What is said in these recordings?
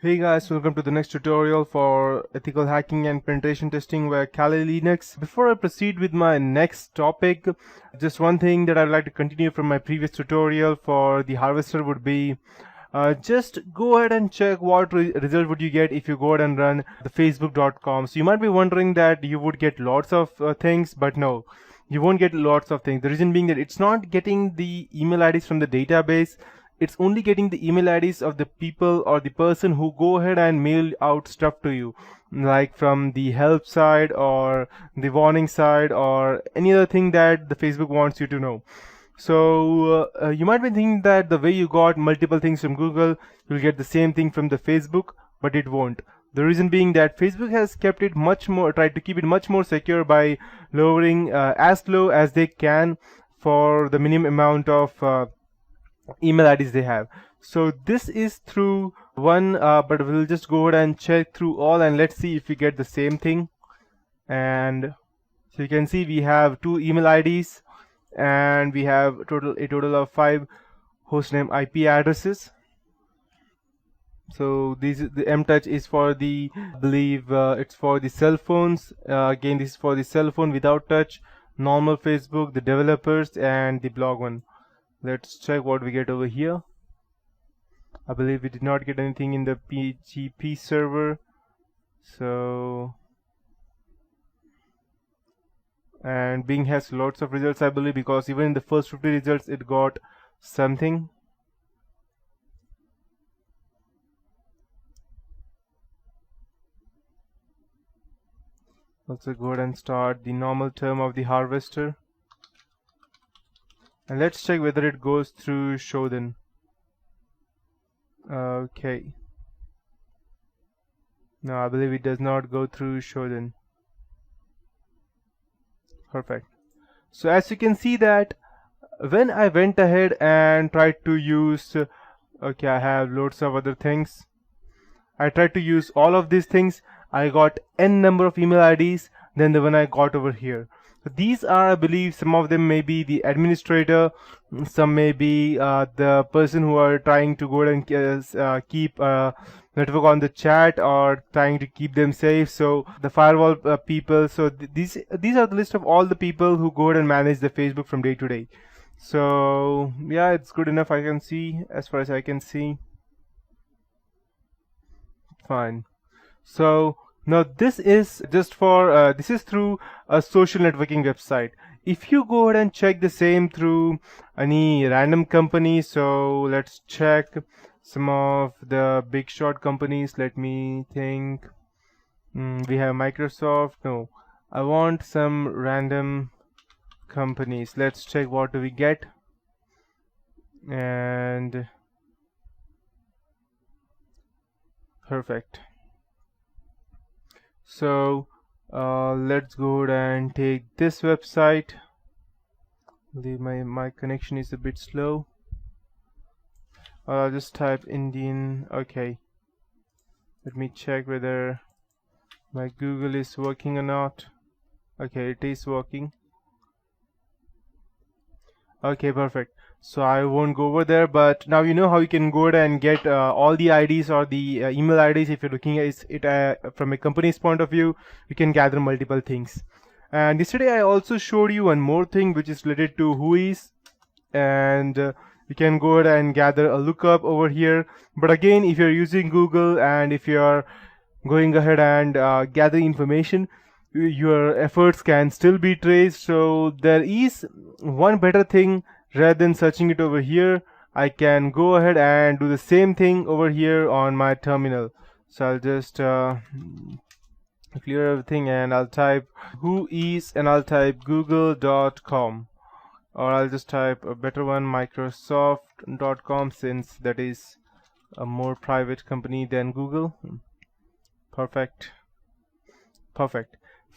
Hey guys, welcome to the next tutorial for ethical hacking and penetration testing via Kali Linux. Before I proceed with my next topic, just one thing that I'd like to continue from my previous tutorial for the harvester would be just go ahead and check what result would you get if you go ahead and run the facebook.com. So you might be wondering that you would get lots of things, but no, you won't get lots of things. The reason being that it's not getting the email IDs from the database. It's only getting the email IDs of the people or the person who go ahead and mail out stuff to you, like from the help side or the warning side or any other thing that the Facebook wants you to know. So you might be thinking that the way you got multiple things from Google, you'll get the same thing from the Facebook, but it won't. The reason being that Facebook has kept it much more, tried to keep it much more secure by lowering as low as they can for the minimum amount of email IDs they have. So this is through one, but we'll just go ahead and check through all and let's see if we get the same thing. And so you can see we have 2 email IDs and we have a total of 5 hostname IP addresses. So the mtouch is for the, I believe it's for the cell phones. Again, this is for the cell phone without touch, normal Facebook, the developers, and the blog one. Let's check what we get over here. I believe we did not get anything in the PGP server. So, and Bing has lots of results, I believe, because even in the first 50 results it got something. Also go ahead and start the normal term of the harvester. And let's check whether it goes through Shodan. Okay. No, I believe it does not go through Shodan. Perfect. So as you can see that when I went ahead and tried to use, okay, I have loads of other things. I tried to use all of these things. I got n number of email IDs than the one I got over here. So these are, I believe, some of them may be the administrator, some may be the person who are trying to go and keep network on the chat or trying to keep them safe. So the firewall people. So these are the list of all the people who go ahead and manage the Facebook from day to day. So yeah, it's good enough. I can see, as far as I can see. Fine. So now this is just for this is through a social networking website. If you go ahead and check the same through any random company, so let's check some of the big shot companies. Let me think. We have Microsoft. No, I want some random companies. Let's check what do we get. And perfect. So let's go ahead and take this website. My connection is a bit slow. I'll just type Indian. Okay, let me check whether my Google is working or not. Okay, it is working. Okay, perfect. So I won't go over there, but now you know how you can go ahead and get all the IDs or the email IDs. If you're looking at it from a company's point of view, you can gather multiple things. And yesterday I also showed you one more thing which is related to whois, and you can go ahead and gather a lookup over here. But again, if you're using Google and if you're going ahead and gathering information, your efforts can still be traced. So there is one better thing. Rather than searching it over here, I can go ahead and do the same thing over here on my terminal. So I'll just clear everything and I'll type whois and I'll type google.com, or I'll just type a better one, microsoft.com, since that is a more private company than Google. Perfect.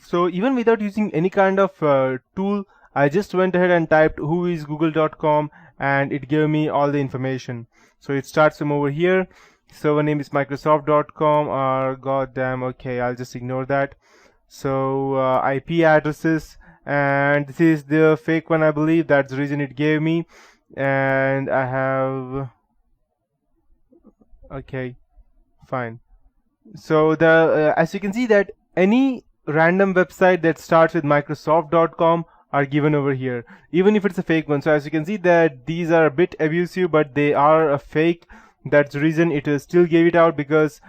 So even without using any kind of tool, I just went ahead and typed whoisgoogle.com and it gave me all the information. So it starts from over here. Server name is microsoft.com, or goddamn, okay, I'll just ignore that. So IP addresses, and this is the fake one, I believe. That's the reason it gave me. And I have, okay, Fine. So the as you can see that any random website that starts with Microsoft.com are given over here, even if it's a fake one. So as you can see that these are a bit abusive, but they are a fake. That's the reason it still gave it out, because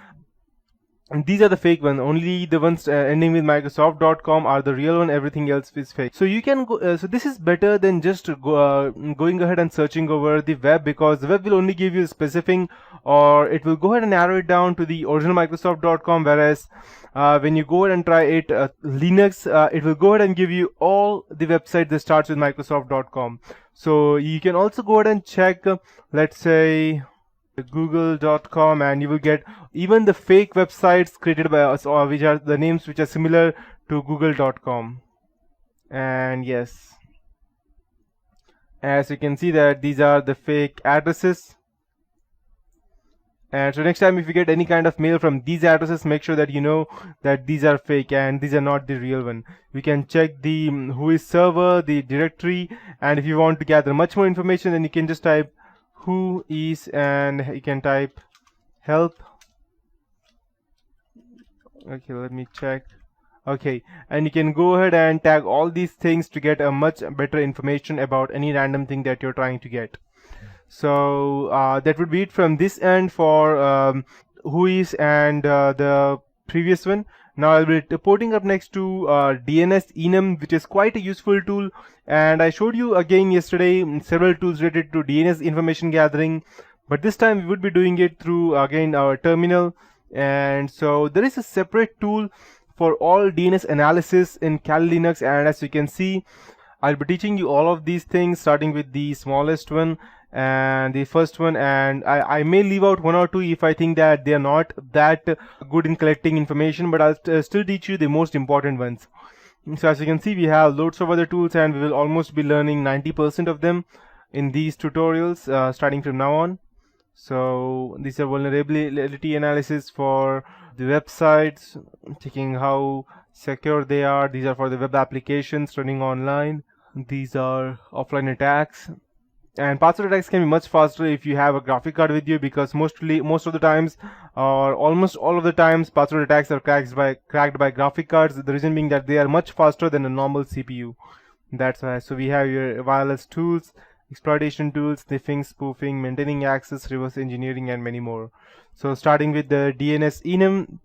and these are the fake ones. Only the ones ending with Microsoft.com are the real one. Everything else is fake. So you can go. So this is better than just going ahead and searching over the web, because the web will only give you a specific, or it will go ahead and narrow it down to the original Microsoft.com. Whereas when you go ahead and try it Linux, it will go ahead and give you all the website that starts with Microsoft.com. So you can also go ahead and check. Let's say google.com, and you will get even the fake websites created by us, or which are the names which are similar to google.com. And yes, as you can see that these are the fake addresses. And so next time if you get any kind of mail from these addresses, make sure that you know that these are fake and these are not the real one. We can check the whois server, the directory, and if you want to gather much more information, then you can just type whois, and you can type help. Okay, let me check. Okay, and you can go ahead and tag all these things to get a much better information about any random thing that you're trying to get. So that would be it from this end for whois and the previous one. Now I'll be reporting up next to DNS enum, which is quite a useful tool, and I showed you again yesterday several tools related to DNS information gathering, but this time we would be doing it through again our terminal. And so there is a separate tool for all DNS analysis in Kali Linux, and as you can see, I'll be teaching you all of these things, starting with the smallest one and the first one, and I may leave out one or two if I think that they are not that good in collecting information, but I'll still teach you the most important ones. So as you can see, we have loads of other tools, and we will almost be learning 90% of them in these tutorials starting from now on. So these are vulnerability analysis for the websites, checking how secure they are. These are for the web applications running online. These are offline attacks. And password attacks can be much faster if you have a graphic card with you, because most of the times, or almost all of the times, password attacks are cracked by graphic cards. The reason being that they are much faster than a normal CPU. That's why. So we have your wireless tools, exploitation tools, sniffing, spoofing, maintaining access, reverse engineering, and many more. So starting with the DNS enum,